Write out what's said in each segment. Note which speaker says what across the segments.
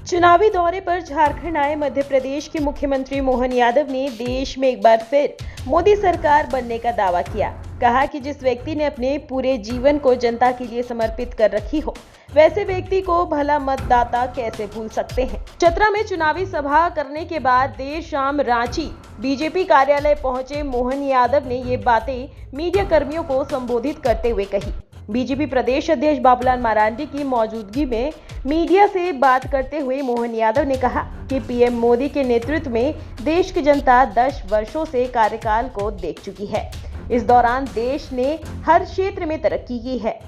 Speaker 1: चुनावी दौरे पर झारखंड आए मध्य प्रदेश के मुख्यमंत्री मोहन यादव ने देश में एक बार फिर मोदी सरकार बनने का दावा किया। कहा कि जिस व्यक्ति ने अपने पूरे जीवन को जनता के लिए समर्पित कर रखी हो, वैसे व्यक्ति को भला मतदाता कैसे भूल सकते हैं। चतरा में चुनावी सभा करने के बाद देर शाम रांची बीजेपी कार्यालय पहुंचे मोहन यादव ने ये बातें मीडिया कर्मियों को संबोधित करते हुए कही। बीजेपी प्रदेश अध्यक्ष बाबूलाल मरांडी की मौजूदगी में मीडिया से बात करते हुए मोहन यादव ने कहा कि पीएम मोदी के नेतृत्व में देश की जनता 10 वर्षों से कार्यकाल को देख चुकी है। इस दौरान देश ने हर क्षेत्र में तरक्की की है।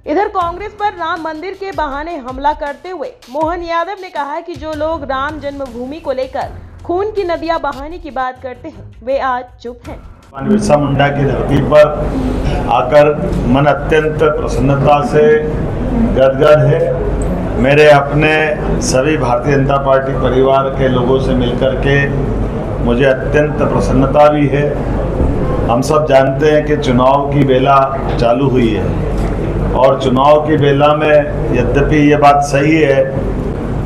Speaker 1: इधर कांग्रेस पर राम मंदिर के बहाने हमला करते हुए मोहन यादव ने कहा कि जो लोग राम जन्मभूमि को लेकर खून की नदियां बहाने की बात करते हैं, वे आज चुप हैं।
Speaker 2: बिरसा मुंडा की धरती पर आकर मन अत्यंत प्रसन्नता से गदगद है। मेरे अपने सभी भारतीय जनता पार्टी परिवार के लोगों से मिलकर के मुझे अत्यंत प्रसन्नता भी है। हम सब जानते हैं कि चुनाव की बेला चालू हुई है और चुनाव की बेला में यद्यपि ये बात सही है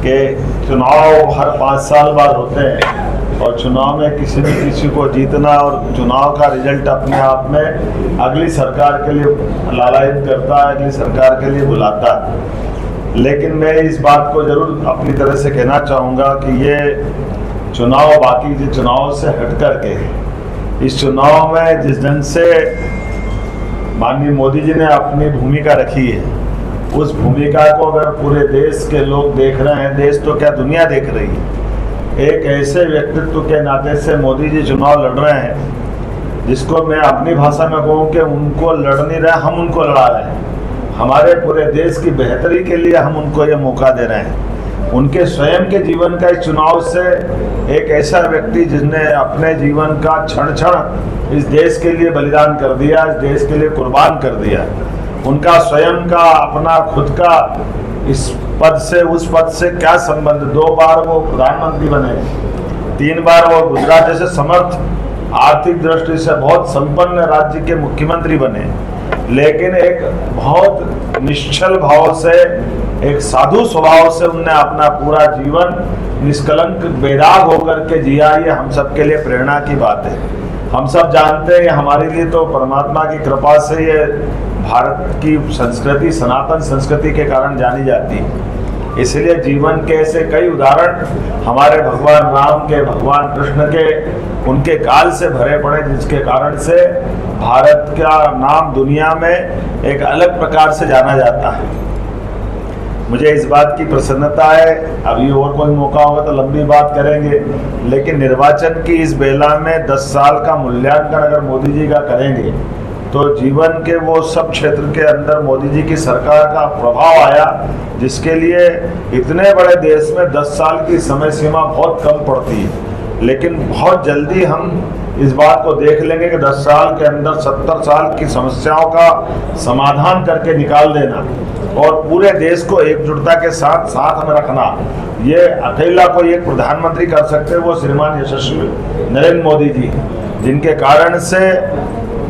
Speaker 2: कि चुनाव हर 5 साल बाद होते हैं और चुनाव में किसी न किसी को जीतना और चुनाव का रिजल्ट अपने आप में अगली सरकार के लिए लालायित करता है, अगली सरकार के लिए बुलाता है। लेकिन मैं इस बात को जरूर अपनी तरह से कहना चाहूँगा कि ये चुनाव बाकी के चुनाव से हट करके इस चुनाव में जिस ढंग से माननीय मोदी जी ने अपनी भूमिका रखी है, उस भूमिका को अगर पूरे देश के लोग देख रहे हैं, देश तो क्या दुनिया देख रही है। एक ऐसे व्यक्तित्व के नाते से मोदी जी चुनाव लड़ रहे हैं जिसको मैं अपनी भाषा में कहूँ कि उनको लड़ नहीं रहे, हम उनको लड़ा रहे हैं। हमारे पूरे देश की बेहतरी के लिए हम उनको ये मौका दे रहे हैं। उनके स्वयं के जीवन का इस चुनाव से एक ऐसा व्यक्ति जिसने अपने जीवन का क्षण क्षण इस देश के लिए बलिदान कर दिया, इस देश के लिए कुर्बान कर दिया। उनका स्वयं का अपना खुद का इस पद से उस पद से क्या संबंध। 2 बार वो प्रधानमंत्री बने, 3 बार वो गुजरात जैसे समर्थ आर्थिक दृष्टि से बहुत संपन्न राज्य के मुख्यमंत्री बने, लेकिन एक बहुत निश्चल भाव से, एक साधु स्वभाव से उनने अपना पूरा जीवन निष्कलंक बेदाग होकर के जिया। ये हम सब के लिए प्रेरणा की बात है। हम सब जानते हैं हमारे लिए तो परमात्मा की कृपा से ये भारत की संस्कृति सनातन संस्कृति के कारण जानी जाती है। इसलिए जीवन के ऐसे कई उदाहरण हमारे भगवान राम के, भगवान कृष्ण के, उनके काल से भरे पड़े, जिसके कारण से भारत का नाम दुनिया में एक अलग प्रकार से जाना जाता है। मुझे इस बात की प्रसन्नता है, अभी और कोई मौका होगा तो लंबी बात करेंगे, लेकिन निर्वाचन की इस बेला में 10 साल का मूल्यांकन अगर मोदी जी का करेंगे तो जीवन के वो सब क्षेत्र के अंदर मोदी जी की सरकार का प्रभाव आया, जिसके लिए इतने बड़े देश में 10 साल की समय सीमा बहुत कम पड़ती है। लेकिन बहुत जल्दी हम इस बात को देख लेंगे कि 10 साल के अंदर 70 साल की समस्याओं का समाधान करके निकाल देना और पूरे देश को एकजुटता के साथ साथ हमें रखना, ये अकेला कोई एक प्रधानमंत्री कर सकते हैं, वो श्रीमान यशस्वी नरेंद्र मोदी जी, जिनके कारण से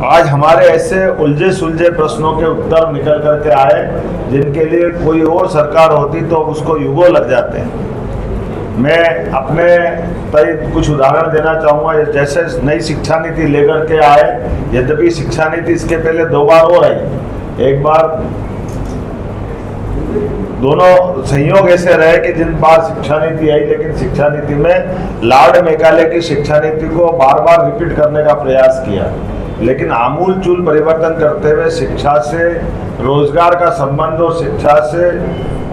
Speaker 2: आज हमारे ऐसे उलझे सुलझे प्रश्नों के उत्तर निकल करके आए जिनके लिए कोई और सरकार होती तो उसको युगों लग जाते हैं। मैं अपने तय कुछ उदाहरण देना चाहूँगा। जैसे नई शिक्षा नीति लेकर के आए, यद्यपि शिक्षा नीति इसके पहले 2 बार और आई। एक बार दोनों संयोग ऐसे रहे कि जिन बार शिक्षा नीति आई, लेकिन शिक्षा नीति में लॉर्ड मेकाले की शिक्षा नीति को बार बार रिपीट करने का प्रयास किया, लेकिन आमूल चूल परिवर्तन करते हुए शिक्षा से रोजगार का संबंध और शिक्षा से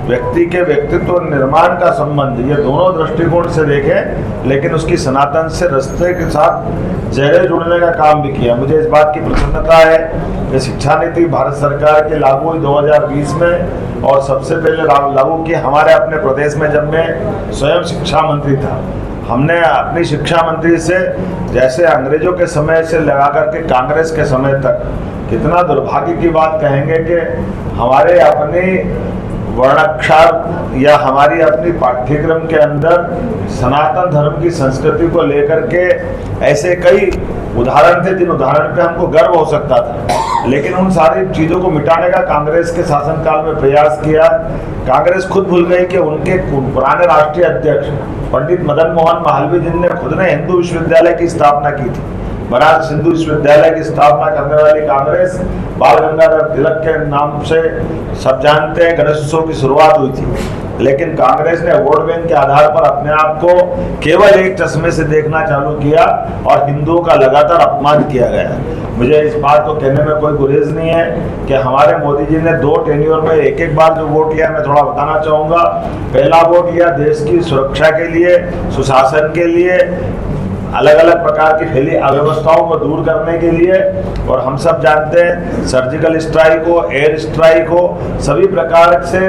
Speaker 2: व्यक्ति के व्यक्तित्व निर्माण का संबंध, ये दोनों दृष्टिकोण से देखें, लेकिन उसकी सनातन से रास्ते के साथ चेहरे जुड़ने का काम भी किया। मुझे इस बात की प्रसन्नता है कि शिक्षा नीति भारत सरकार की लागू हुई 2020 में और सबसे पहले लागू की हमारे अपने प्रदेश में, जब मैं स्वयं शिक्षा मंत्री था। हमने अपनी शिक्षा मंत्री से, जैसे अंग्रेजों के समय से लगा करके कांग्रेस के समय तक, कितना दुर्भाग्य की बात कहेंगे कि हमारे अपने वर्णाक्षर या हमारी अपनी पाठ्यक्रम के अंदर सनातन धर्म की संस्कृति को लेकर के ऐसे कई उदाहरण थे जिन उदाहरण पे हमको गर्व हो सकता था, लेकिन उन सारी चीज़ों को मिटाने का कांग्रेस के शासनकाल में प्रयास किया। कांग्रेस खुद भूल गई कि उनके पुराने राष्ट्रीय अध्यक्ष पंडित मदन मोहन मालवीय जिनने खुद ने हिंदू विश्वविद्यालय की स्थापना की थी, बनारस हिंदू विश्वविद्यालय की स्थापना करने वाली कांग्रेस बाल गंगाधर तिलक के नाम से सब जानते हैं गणेशोत्सव की शुरुआत हुई थी, लेकिन कांग्रेस ने वोट बैंक के आधार पर अपने आप को केवल एक चश्मे से देखना चालू किया और हिंदुओं का लगातार अपमान किया गया। मुझे इस बात को कहने में कोई गुरेज नहीं है कि हमारे मोदी जी ने 2 टेन्योर में एक बार जो वोट लिया, मैं थोड़ा बताना चाहूँगा। पहला वोट लिया देश की सुरक्षा के लिए, सुशासन के लिए, अलग अलग प्रकार की फैली अव्यवस्थाओं को दूर करने के लिए, और हम सब जानते हैं सर्जिकल स्ट्राइक हो, एयर स्ट्राइक हो, सभी प्रकार से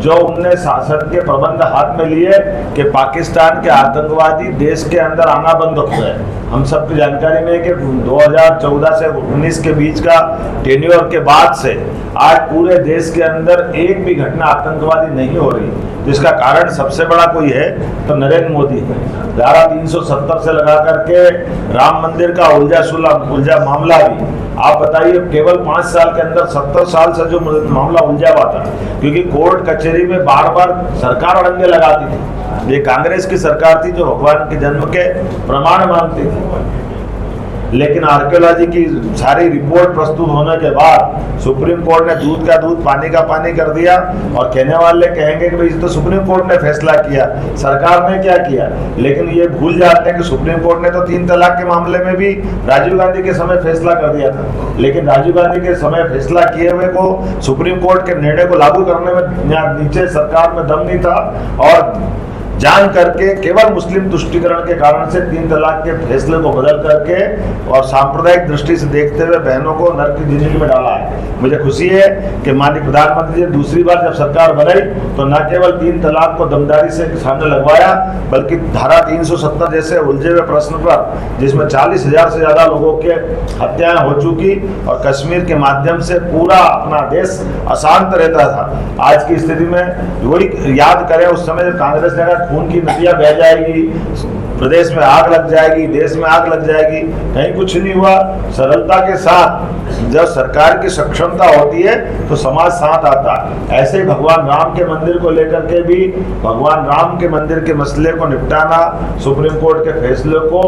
Speaker 2: जो उनने शासन के प्रबंध हाथ में लिए कि पाकिस्तान के आतंकवादी देश के अंदर आना बंद हो गए। हम सबकी जानकारी में है कि 2014 से 19 के बीच का टेन्योर के बाद से आज पूरे देश के अंदर एक भी घटना आतंकवादी नहीं हो रही, जिसका कारण सबसे बड़ा कोई है तो नरेंद्र मोदी है। धारा 370 से लगा करके राम मंदिर का उलझा मामला भी, आप बताइए केवल 5 साल के अंदर 70 साल से जो मामला उलझा हुआ था, क्योंकि कोर्ट कचहरी में बार बार सरकार अड़ंगे लगाती थी। ये कांग्रेस की सरकार थी जो भगवान के जन्म के प्रमाण मानती थी, लेकिन आर्कियोलॉजी की सारी रिपोर्ट प्रस्तुत होने के बाद सुप्रीम कोर्ट ने दूध का दूध पानी का पानी कर दिया, और कहने वाले कहेंगे कि भाई तो सुप्रीम कोर्ट ने फैसला किया, सरकार ने क्या किया, लेकिन ये भूल जाते हैं कि सुप्रीम कोर्ट ने तो 3 तलाक के मामले में भी राजीव गांधी के समय फैसला कर दिया था, लेकिन राजीव गांधी के समय फैसला किए हुए को सुप्रीम कोर्ट के निर्णय को लागू करने में नीचे सरकार में दम नहीं था, और जान करके केवल मुस्लिम तुष्टिकरण के कारण से 3 तलाक के फैसले को बदल करके और सांप्रदायिक दृष्टि से देखते हुए बहनों को नर्क की जिंदगी में डाला है। मुझे खुशी है कि माननीय प्रधानमंत्री जी दूसरी बार जब सरकार बनाई तो न केवल 3 तलाक को दमदारी से सामने लगवाया, बल्कि धारा 370 जैसे उलझे हुए प्रश्न पर, जिसमें 40,000 से ज्यादा लोगों के हत्याएं हो चुकी और कश्मीर के माध्यम से पूरा अपना देश अशांत रहता था। आज की स्थिति में वही याद करें उस समय जब कांग्रेस ने कहा खून की नदियां बह जाएगी, प्रदेश में आग लग जाएगी, देश में आग लग जाएगी, कहीं कुछ नहीं हुआ। सरलता के साथ जब सरकार की सक्षमता होती है तो समाज साथ आता है। ऐसे ही भगवान राम के मंदिर को लेकर के भी भगवान राम के मंदिर के मसले को निपटाना, सुप्रीम कोर्ट के फैसले को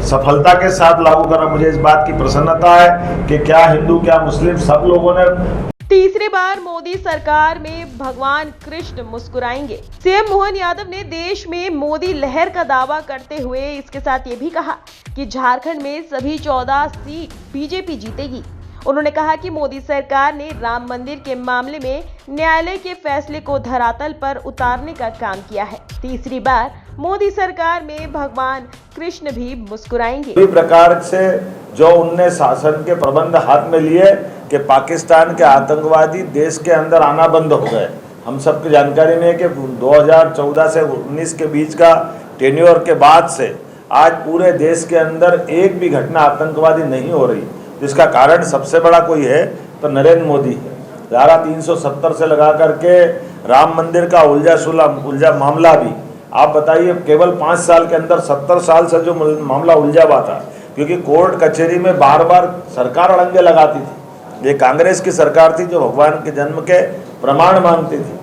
Speaker 2: सफलता के साथ लागू करना, मुझे इस बात की प्रसन्नता है कि क्या हिंदू क्या मुस्लिम सब लोगों ने।
Speaker 1: तीसरी बार मोदी सरकार में भगवान कृष्ण मुस्कुराएंगे। सीएम मोहन यादव ने देश में मोदी लहर का दावा करते हुए इसके साथ ये भी कहा कि झारखंड में सभी 14 सीट बीजेपी जीतेगी। उन्होंने कहा कि मोदी सरकार ने राम मंदिर के मामले में न्यायालय के फैसले को धरातल पर उतारने का काम किया है। तीसरी बार मोदी सरकार में भगवान कृष्ण भी मुस्कुराएंगे।
Speaker 2: इसी प्रकार से जो उनने शासन के प्रबंध हाथ में लिए कि पाकिस्तान के आतंकवादी देश के अंदर आना बंद हो गए। हम सबकी जानकारी में है कि 2014 से 19 के बीच का टेन्योर के बाद से आज पूरे देश के अंदर एक भी घटना आतंकवादी नहीं हो रही, जिसका कारण सबसे बड़ा कोई है तो नरेंद्र मोदी है। धारा 370 से लगा करके राम मंदिर का उलझा मामला भी, आप बताइए केवल 5 साल के अंदर 70 साल से जो मामला उलझा हुआ था, क्योंकि कोर्ट कचहरी में बार बार सरकार अड़ंगे लगाती थी। ये कांग्रेस की सरकार थी जो भगवान के जन्म के प्रमाण मानती थी,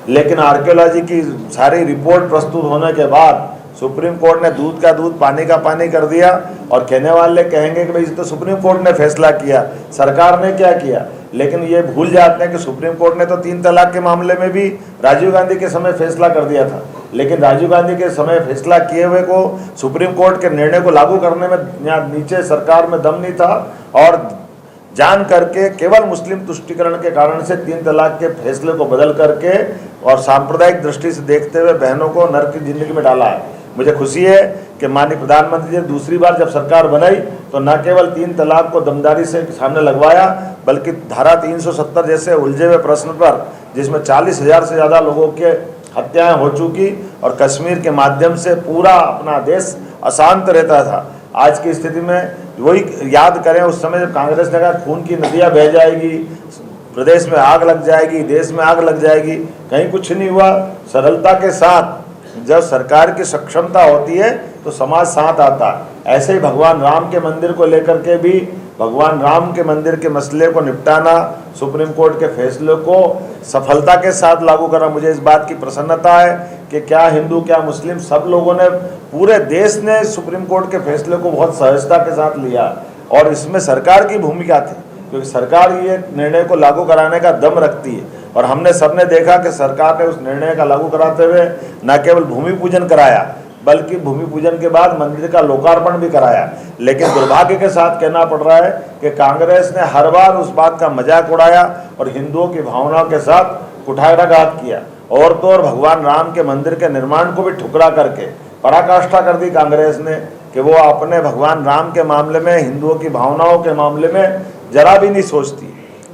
Speaker 2: लेकिन आर्कियोलॉजी की सारी रिपोर्ट प्रस्तुत होने के बाद सुप्रीम कोर्ट ने दूध का दूध पानी का पानी कर दिया, और कहने वाले कहेंगे कि भाई तो सुप्रीम कोर्ट ने फैसला किया, सरकार ने क्या किया, लेकिन ये भूल जाते हैं कि सुप्रीम कोर्ट ने तो 3 तलाक के मामले में भी राजीव गांधी के समय फैसला कर दिया था, लेकिन राजीव गांधी के समय फैसला किए हुए को सुप्रीम कोर्ट के निर्णय को लागू करने में नीचे सरकार में दम नहीं था, और जान करके केवल मुस्लिम तुष्टिकरण के कारण से 3 तलाक के फैसले को बदल करके और सांप्रदायिक दृष्टि से देखते हुए बहनों को नर्क की जिंदगी में डाला है। मुझे खुशी है कि माननीय प्रधानमंत्री जी दूसरी बार जब सरकार बनाई तो न केवल 3 तलाक को दमदारी से सामने लगवाया, बल्कि धारा 370 जैसे उलझे हुए प्रश्न पर, जिसमें 40,000 से ज़्यादा लोगों के हत्याएं हो चुकी और कश्मीर के माध्यम से पूरा अपना देश अशांत रहता था। आज की स्थिति में वही याद करें उस समय जब कांग्रेस ने कहा खून की नदियां बह जाएगी, प्रदेश में आग लग जाएगी, देश में आग लग जाएगी, कहीं कुछ नहीं हुआ। सरलता के साथ जब सरकार की सक्षमता होती है तो समाज साथ आता है। ऐसे ही भगवान राम के मंदिर को लेकर के भी भगवान राम के मंदिर के मसले को निपटाना, सुप्रीम कोर्ट के फैसले को सफलता के साथ लागू करना, मुझे इस बात की प्रसन्नता है कि क्या हिंदू क्या मुस्लिम सब लोगों ने, पूरे देश ने सुप्रीम कोर्ट के फैसले को बहुत सहजता के साथ लिया और इसमें सरकार की भूमिका थी, क्योंकि सरकार ये निर्णय को लागू कराने का दम रखती है। और हमने सबने देखा कि सरकार ने उस निर्णय का लागू कराते हुए न केवल भूमि पूजन कराया बल्कि भूमि पूजन के बाद मंदिर का लोकार्पण भी कराया। लेकिन दुर्भाग्य के साथ कहना पड़ रहा है कि कांग्रेस ने हर बार उस बात का मजाक उड़ाया और हिंदुओं की भावनाओं के साथ कुठाराघात किया और तो और भगवान राम के मंदिर के निर्माण को भी ठुकरा करके पराकाष्ठा कर दी कांग्रेस ने कि वो अपने भगवान राम के मामले में, हिंदुओं की भावनाओं के मामले में जरा भी नहीं सोचती।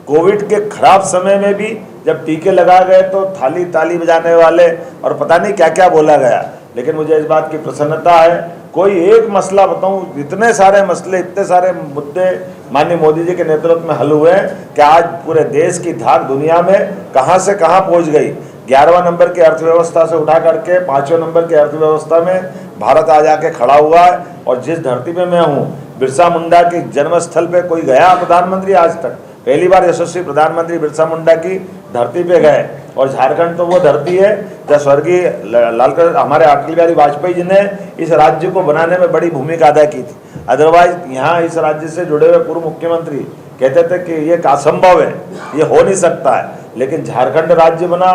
Speaker 2: कोविड के खराब समय में भी जब टीके लगा गए तो थाली ताली बजाने वाले और पता नहीं क्या क्या बोला गया। लेकिन मुझे इस बात की प्रसन्नता है, कोई एक मसला बताऊं, इतने सारे मसले, इतने सारे मुद्दे माननीय मोदी जी के नेतृत्व में हल हुए हैं कि आज पूरे देश की धाक दुनिया में कहां से कहां पहुंच गई। 11वां नंबर की अर्थव्यवस्था से उठा करके 5वें नंबर की अर्थव्यवस्था में भारत आ जाके खड़ा हुआ है। और जिस धरती पे मैं हूँ, बिरसा मुंडा के जन्मस्थल पे कोई गया प्रधानमंत्री आज तक? पहली बार यशस्वी प्रधानमंत्री बिरसा मुंडा की धरती पे गए। और झारखंड तो वो धरती है जहाँ स्वर्गीय लालकृष्ण हमारे अटल बिहारी वाजपेयी जी ने इस राज्य को बनाने में बड़ी भूमिका अदा की थी। अदरवाइज यहाँ इस राज्य से जुड़े हुए पूर्व मुख्यमंत्री कहते थे कि ये असंभव है, ये हो नहीं सकता है। लेकिन झारखंड राज्य बना,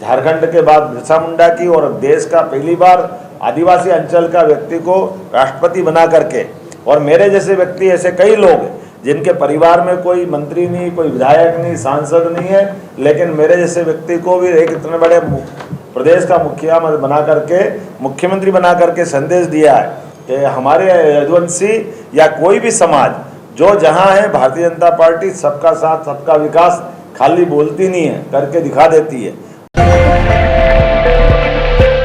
Speaker 2: झारखंड के बाद बिरसा मुंडा की, और देश का पहली बार आदिवासी अंचल का व्यक्ति को राष्ट्रपति बना करके। और मेरे जैसे व्यक्ति, ऐसे कई लोग जिनके परिवार में कोई मंत्री नहीं, कोई विधायक नहीं, सांसद नहीं है, लेकिन मेरे जैसे व्यक्ति को भी एक इतने बड़े प्रदेश का मुखिया बना करके, मुख्यमंत्री बना करके संदेश दिया है कि हमारे यदुवंशी या कोई भी समाज जो जहां है, भारतीय जनता पार्टी सबका साथ सबका विकास खाली बोलती नहीं है, करके दिखा देती है।